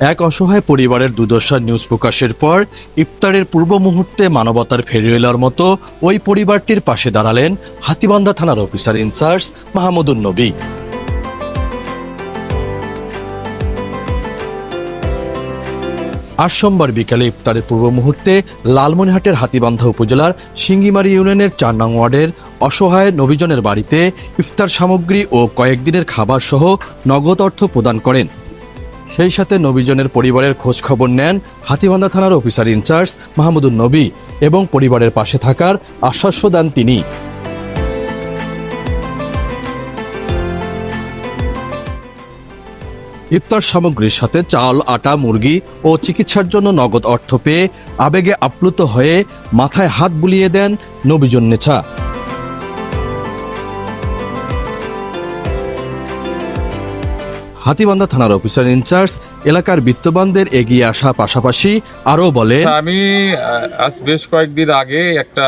এক অসহায় পরিবারের দুর্দশার নিউজ প্রকাশের পর ইফতারের পূর্ব মুহূর্তে মানবতার ফেরিওয়ালার মতো ওই পরিবারটির পাশে দাঁড়ালেন হাতীবান্ধা থানার অফিসার ইনচার্জ মাহমুদুন নবী। আজ সোমবার বিকালে ইফতারের পূর্ব মুহূর্তে লালমনিরহাটের হাতীবান্ধা উপজেলার সিঙ্গিমারি ইউনিয়নের ৪ নং ওয়ার্ডের অসহায় নবীজনের বাড়িতে ইফতার সামগ্রী ও কয়েকদিনের খাবার সহ নগদ অর্থ প্রদান করেন। সেই সাথে নবীজনের পরিবারের খোঁজ খবর নেন হাতীবান্ধা থানার অফিসার ইনচার্জ মাহমুদুন নবী এবং পরিবারের পাশে থাকার আশ্বাস দেন তিনি। ইফতার সামগ্রীর সাথে চাল, আটা, মুরগি ও চিকিৎসার জন্য নগদ অর্থ পেয়ে আবেগে আপ্লুত হয়ে মাথায় হাত বুলিয়ে দেন নবীজন নেছা। হাতীবান্ধা থানার অফিসার ইনচার্জ এলাকার বিত্তবানদের এগিয়ে আসা পাশাপাশি আরও বলে, আমি আজ বেশ কয়েকদিন আগে একটা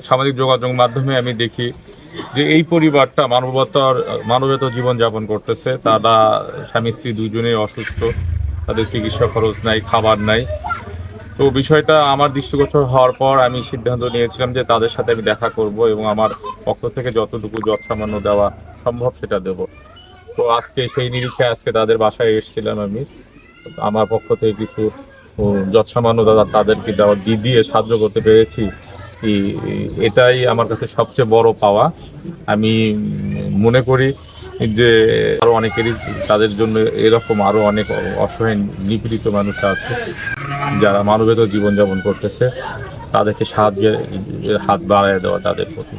সামাজিক যোগাযোগ মাধ্যমে আমি দেখি যে এই পরিবারটা মানবতার জীবনযাপন করতেছে। তারা স্বামী স্ত্রী দুজনেই অসুস্থ, তাদের চিকিৎসা খরচ নাই, খাবার নাই। তো বিষয়টা আমার দৃষ্টিগোচর হওয়ার পর আমি সিদ্ধান্ত নিয়েছিলাম যে তাদের সাথে আমি দেখা করব এবং আমার পক্ষ থেকে যতটুকু যৎসামান্য দেওয়া সম্ভব সেটা দেব। তো আজকে সেই নিরিখে আজকে তাদের বাসায় এসেছিলাম। আমি আমার পক্ষ থেকে কিছু যৎসামান্য তাদেরকে দিয়ে সাহায্য করতে পেরেছি। এটাই আমার কাছে সবচেয়ে বড় পাওয়া। আমি মনে করি যে আরও অনেকেরই তাদের জন্য এরকম আরও অনেক অসহায় নিপীড়িত মানুষ আছে যারা মানবেতর জীবনযাপন করতেছে, তাদেরকে সাহায্যের হাত বাড়ায় দেওয়া তাদের প্রতি।